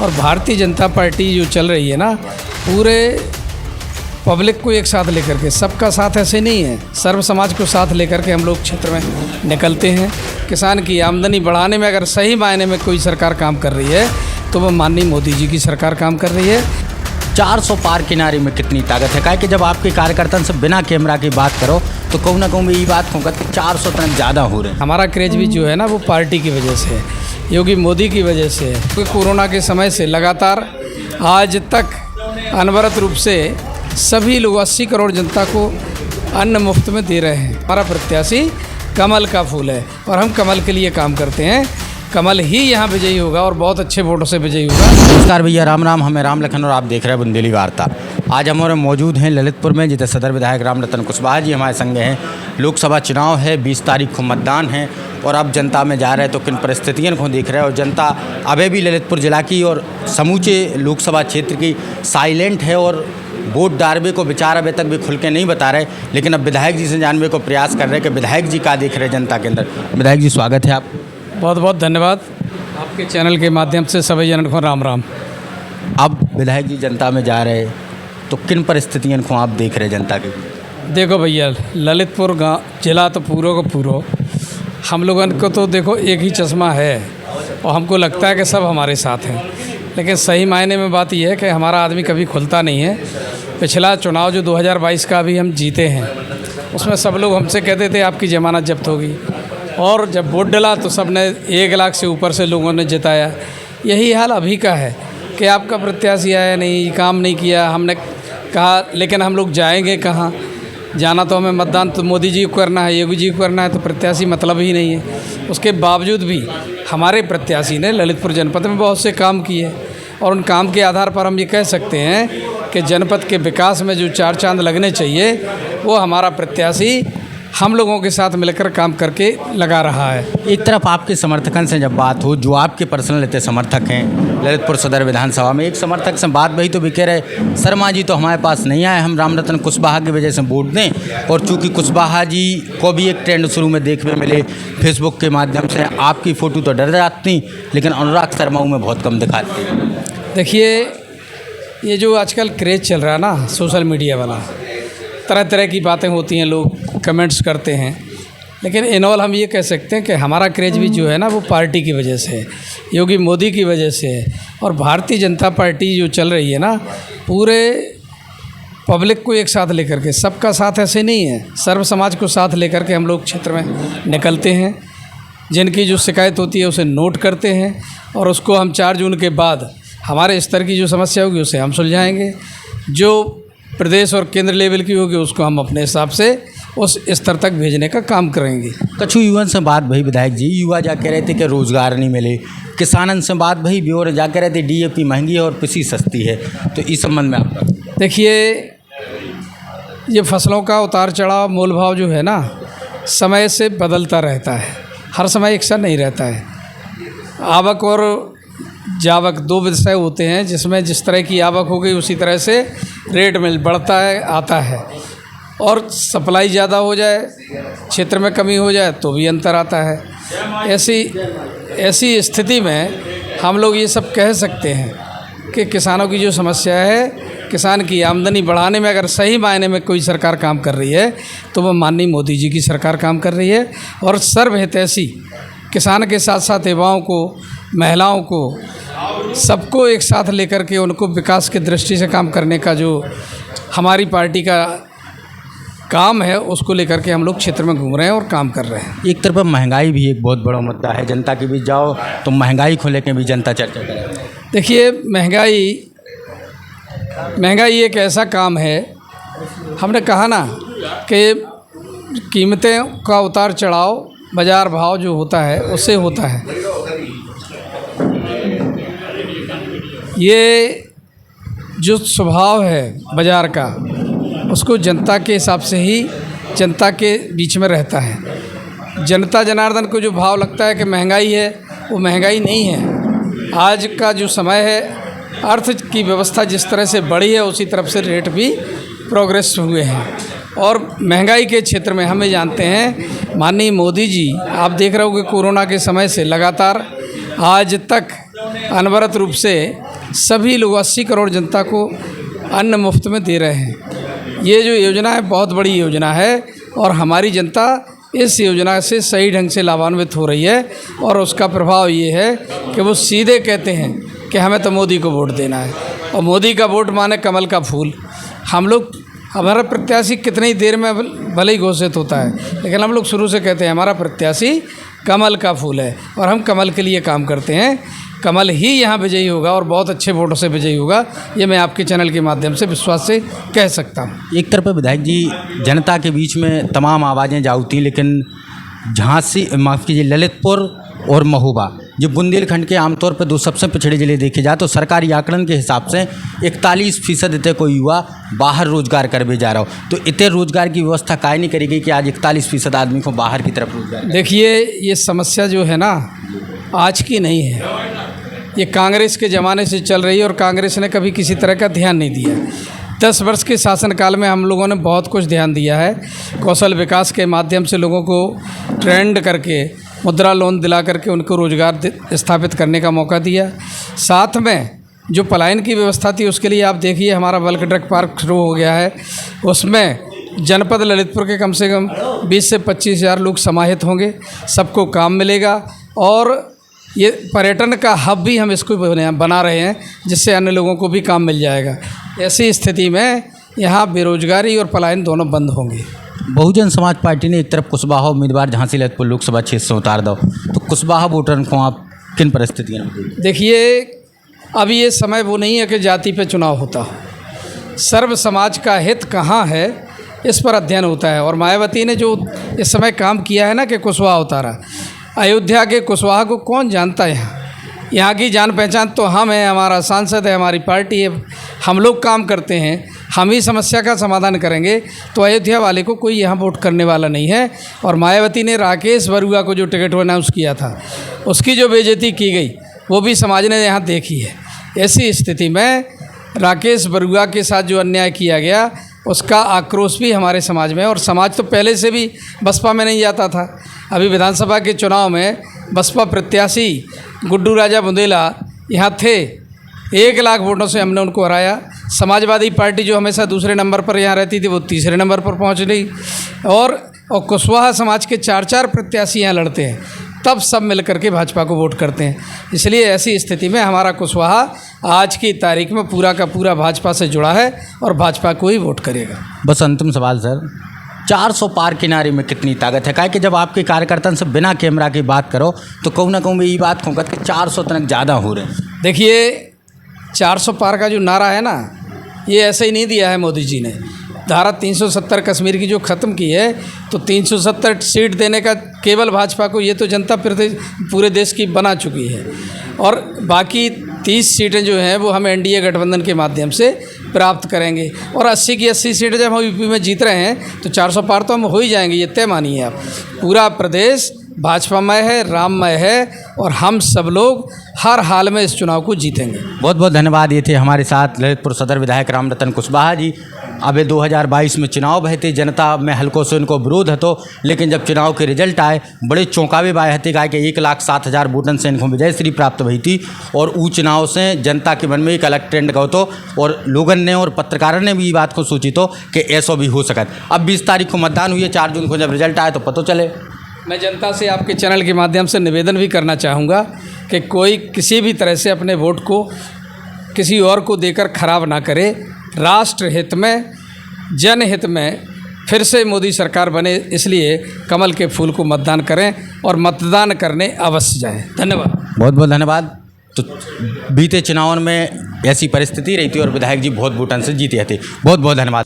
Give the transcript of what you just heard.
और भारतीय जनता पार्टी जो चल रही है ना, पूरे पब्लिक को एक साथ लेकर के, सबका साथ ऐसे नहीं है, सर्व समाज को साथ लेकर के हम लोग क्षेत्र में निकलते हैं। किसान की आमदनी बढ़ाने में अगर सही मायने में कोई सरकार काम कर रही है तो वो माननीय मोदी जी की सरकार काम कर रही है। 400 पार किनारे में कितनी ताकत है, काहे कि जब आपके कार्यकर्ता से बिना कैमरा की बात करो तो कहूँ ना कहूँ मैं ये बात कहूँगा कि 400 टन ज़्यादा हो रहे हैं। हमारा क्रेज भी जो है ना वो पार्टी की वजह से है, योगी मोदी की वजह से है। क्योंकि कोरोना के समय से लगातार आज तक अनवरत रूप से सभी लोग 80 करोड़ जनता को अन्न मुफ्त में दे रहे हैं। हमारा प्रत्याशी कमल का फूल है और हम कमल के लिए काम करते हैं। कमल ही यहाँ विजयी होगा और बहुत अच्छे वोटों से विजयी होगा। नमस्कार भैया, राम राम। हमें राम लखन और आप देख रहे हैं बुंदेली वार्ता। आज हम और मौजूद हैं ललितपुर में, जिधर सदर विधायक रामरतन कुशवाहा जी हमारे संग हैं। लोकसभा चुनाव है, 20 तारीख को मतदान है और अब जनता में जा रहे हैं तो किन परिस्थितियों को देख रहे हैं। और जनता अभी भी ललितपुर जिला की और समूचे लोकसभा क्षेत्र की साइलेंट है और वोट डालने को विचार अभी तक भी खुल के नहीं बता रहे, लेकिन अब विधायक जी से जानने को प्रयास कर रहे हैं कि विधायक जी क्या देख रहे हैं जनता के अंदर। विधायक जी स्वागत है आप। बहुत बहुत धन्यवाद। आपके चैनल के माध्यम से सभी जनों को राम राम। अब विधायक जी जनता में जा रहे तो किन परिस्थितियों को आप देख रहे हैं जनता के? देखो भैया, ललितपुर गाँव जिला तो पूरो का पूरो हम लोगों को तो देखो एक ही चश्मा है और हमको लगता है कि सब हमारे साथ हैं, लेकिन सही मायने में बात यह है कि हमारा आदमी कभी खुलता नहीं है। पिछला चुनाव जो 2022 का अभी हम जीते हैं उसमें सब लोग हमसे कहते थे आपकी ज़मानत जब्त होगी, और जब वोट डला तो सब ने 1 लाख से ऊपर से लोगों ने जिताया। यही हाल अभी का है कि आपका प्रत्याशी आया नहीं, काम नहीं किया। हमने कहा लेकिन हम लोग जाएंगे कहाँ? जाना तो हमें मतदान तो मोदी जी को करना है, योगी जी को करना है, तो प्रत्याशी मतलब ही नहीं है। उसके बावजूद भी हमारे प्रत्याशी ने ललितपुर जनपद में बहुत से काम किए और उन काम के आधार पर हम ये कह सकते हैं कि जनपद के विकास में जो 4 चांद लगने चाहिए वो हमारा प्रत्याशी हम लोगों के साथ मिलकर काम करके लगा रहा है। एक तरफ आपके समर्थकन से जब बात हो, जो आपके पर्सनल इतने समर्थक हैं ललितपुर सदर विधानसभा में, एक समर्थक से बात वही तो भी कह रहे शर्मा जी तो हमारे पास नहीं आए, हम रामरतन कुशवाहा की वजह से वोट दें। और चूँकि कुशवाहा जी को भी एक ट्रेंड शुरू में देखने मिले फेसबुक के माध्यम से, आपकी फ़ोटो तो डर जाती लेकिन अनुराग शर्मा में बहुत कम दिखाती। देखिए, ये जो आजकल क्रेज़ चल रहा है ना सोशल मीडिया वाला, तरह तरह की बातें होती हैं, लोग कमेंट्स करते हैं, लेकिन इन ऑल हम ये कह सकते हैं कि हमारा क्रेज़ भी जो है ना वो पार्टी की वजह से है, योगी मोदी की वजह से है। और भारतीय जनता पार्टी जो चल रही है ना, पूरे पब्लिक को एक साथ लेकर के, सबका साथ ऐसे नहीं है, सर्व समाज को साथ लेकर के हम लोग क्षेत्र में निकलते हैं। जिनकी जो शिकायत होती है उसे नोट करते हैं और उसको हम 4 जून के बाद हमारे स्तर की जो समस्या होगी उसे हम सुलझाएंगे। जो प्रदेश और केंद्र लेवल की होगी उसको हम अपने हिसाब से उस स्तर तक भेजने का काम करेंगे। कछु युवान से बात भाई विधायक जी, युवा जा कह रहे थे कि रोज़गार नहीं मिले, किसानन से बात भाई ब्योर जा कह रहे थे DAP महंगी है और पिसी सस्ती है, तो इस संबंध में आपका? देखिए, ये फसलों का उतार चढ़ाव मोल भाव जो है ना समय से बदलता रहता है, हर समय एक सा नहीं रहता है। आवक और जावक 2 विषय होते हैं, जिसमें जिस तरह की आवक हो गई उसी तरह से रेट मिल बढ़ता है, आता है। और सप्लाई ज़्यादा हो जाए, क्षेत्र में कमी हो जाए तो भी अंतर आता है। ऐसी स्थिति में हम लोग ये सब कह सकते हैं कि किसानों की जो समस्या है, किसान की आमदनी बढ़ाने में अगर सही मायने में कोई सरकार काम कर रही है तो वो माननीय मोदी जी की सरकार काम कर रही है। और सर्वहितैषी किसान के साथ साथ युवाओं को, महिलाओं को, सबको एक साथ लेकर के उनको विकास की दृष्टि से काम करने का जो हमारी पार्टी का काम है उसको लेकर के हम लोग क्षेत्र में घूम रहे हैं और काम कर रहे हैं। एक तरफ महंगाई भी एक बहुत बड़ा मुद्दा है, जनता के बीच जाओ तो महंगाई को लेकर भी जनता चर्चा करे। देखिए, महंगाई एक ऐसा काम है, हमने कहा ना कि कीमतें का उतार चढ़ाव बाज़ार भाव जो होता है उससे होता है। ये जो स्वभाव है बाज़ार का उसको जनता के हिसाब से ही जनता के बीच में रहता है। जनता जनार्दन को जो भाव लगता है कि महंगाई है, वो महंगाई नहीं है। आज का जो समय है, अर्थ की व्यवस्था जिस तरह से बढ़ी है उसी तरफ से रेट भी प्रोग्रेस हुए हैं। और महंगाई के क्षेत्र में हमें जानते हैं माननीय मोदी जी, आप देख रहे हो कि कोरोना के समय से लगातार आज तक अनवरत रूप से सभी लोग 80 करोड़ जनता को अन्न मुफ्त में दे रहे हैं। ये जो योजना है बहुत बड़ी योजना है और हमारी जनता इस योजना से सही ढंग से लाभान्वित हो रही है और उसका प्रभाव ये है कि वो सीधे कहते हैं कि हमें तो मोदी को वोट देना है और मोदी का वोट माने कमल का फूल। हम लोग हमारा प्रत्याशी कितनी देर में भले ही घोषित होता है, लेकिन हम लोग शुरू से कहते हैं हमारा प्रत्याशी कमल का फूल है और हम कमल के लिए काम करते हैं। कमल ही यहाँ विजयी होगा और बहुत अच्छे वोटों से विजयी होगा, ये मैं आपके चैनल के माध्यम से विश्वास से कह सकता हूँ। एक तरफ विधायक जी जनता के बीच में तमाम आवाज़ें जाऊती, लेकिन झांसी माफ़ कीजिए ललितपुर और महोबा जो बुंदेलखंड के आमतौर पर दो सबसे पिछड़े ज़िले देखे जाए तो सरकारी आकलन के हिसाब से 41% इतने कोई युवा बाहर रोजगार कर भी जा रहा हो, तो इतने रोजगार की व्यवस्था काहे नहीं करेगी कि आज 41% आदमी को बाहर की तरफ रोजगार? देखिए ये समस्या जो है ना आज की नहीं है, ये कांग्रेस के ज़माने से चल रही है और कांग्रेस ने कभी किसी तरह का ध्यान नहीं दिया। 10 वर्ष के शासनकाल में हम लोगों ने बहुत कुछ ध्यान दिया है। कौशल विकास के माध्यम से लोगों को ट्रेंड करके मुद्रा लोन दिला करके उनको रोज़गार स्थापित करने का मौका दिया। साथ में जो पलायन की व्यवस्था थी उसके लिए आप देखिए हमारा बल्क ड्रग पार्क शुरू हो गया है, उसमें जनपद ललितपुर के कम से कम 20 से 25 हज़ार लोग समाहित होंगे, सबको काम मिलेगा और ये पर्यटन का हब भी हम इसको बना रहे हैं जिससे अन्य लोगों को भी काम मिल जाएगा। ऐसी स्थिति में यहाँ बेरोजगारी और पलायन दोनों बंद होंगे। बहुजन समाज पार्टी ने एक तरफ कुशवाहा उम्मीदवार झांसी ललितपुर लोकसभा क्षेत्र से उतार दो, तो कुशवाहा वोटर को आप किन परिस्थितियों में? देखिए अभी ये समय वो नहीं है कि जाति पे चुनाव होता हो, सर्व समाज का हित कहाँ है इस पर अध्ययन होता है। और मायावती ने जो इस समय काम किया है ना कि कुशवाहा उतारा, अयोध्या के कुशवाहा को कौन जानता है? यहाँ की जान पहचान तो हम हैं, हमारा सांसद है, हमारी पार्टी है, हम लोग काम करते हैं, हम ही समस्या का समाधान करेंगे, तो अयोध्या वाले को कोई यहाँ वोट करने वाला नहीं है। और मायावती ने राकेश बरुआ को जो टिकट अनाउंस किया था उसकी जो बेइज्जती की गई वो भी समाज ने यहाँ देखी है। ऐसी स्थिति में राकेश बरुआ के साथ जो अन्याय किया गया उसका आक्रोश भी हमारे समाज में है। और समाज तो पहले से भी बसपा में नहीं जाता था। अभी विधानसभा के चुनाव में बसपा प्रत्याशी गुड्डू राजा बुंदेला यहाँ थे, 1 लाख वोटों से हमने उनको हराया। समाजवादी पार्टी जो हमेशा दूसरे नंबर पर यहाँ रहती थी वो तीसरे नंबर पर पहुँच गई। और कुशवाहा समाज के 4-4 प्रत्याशी यहाँ लड़ते हैं, तब सब मिल करके भाजपा को वोट करते हैं। इसलिए ऐसी स्थिति में हमारा कुशवाहा आज की तारीख में पूरा का पूरा भाजपा से जुड़ा है और भाजपा को ही वोट करेगा। बस अंतिम सवाल सर, 400 पार किनारे में कितनी ताकत है? काहे कि जब आपके कार्यकर्ता से बिना कैमरा की बात करो तो कहूँ ना कहूँ ये बात कहूँगा कि 400 तक ज़्यादा हो रहे हैं। देखिए 400 पार का जो नारा है ना, ये ऐसे ही नहीं दिया है मोदी जी ने। धारा 370 कश्मीर की जो ख़त्म की है तो 370 सीट देने का केवल भाजपा को, ये तो जनता पूरे देश की बना चुकी है। और बाकी 30 सीटें जो हैं वो हम एनडीए गठबंधन के माध्यम से प्राप्त करेंगे। और 80 की 80 सीटें जब हम यूपी में जीत रहे हैं तो 400 पार तो हम हो ही जाएंगे, ये तय मानिए आप। पूरा प्रदेश भाजपामय है, राममय है और हम सब लोग हर हाल में इस चुनाव को जीतेंगे। बहुत बहुत धन्यवाद। ये थे हमारे साथ ललितपुर सदर विधायक रामरतन कुशवाहा जी। अब 2022 में चुनाव भय थे, जनता में हल्कों से उनको विरोध हतो, लेकिन जब चुनाव के रिजल्ट आए बड़े चौंकावे बाय हते कहा कि 1,07,000 वोटन से इनको विजयश्री प्राप्त हुई थी। और ऊ चुनाव से जनता के मन में एक अलग ट्रेंड गो तो और लोगों ने और पत्रकारों ने भी ये बात को सोची तो कि ऐसा भी हो सकता। अब 20 तारीख को मतदान हुई है, 4 जून को जब रिजल्ट आए तो पता चले। मैं जनता से आपके चैनल के माध्यम से निवेदन भी करना चाहूँगा कि कोई किसी भी तरह से अपने वोट को किसी और को देकर खराब ना करे। राष्ट्र हित में, जनहित में फिर से मोदी सरकार बने, इसलिए कमल के फूल को मतदान करें और मतदान करने अवश्य जाएं। धन्यवाद। बहुत बहुत धन्यवाद। तो बीते चुनाव में ऐसी परिस्थिति रही थी और विधायक जी बहुत वोटन से जीते थे। बहुत बहुत धन्यवाद।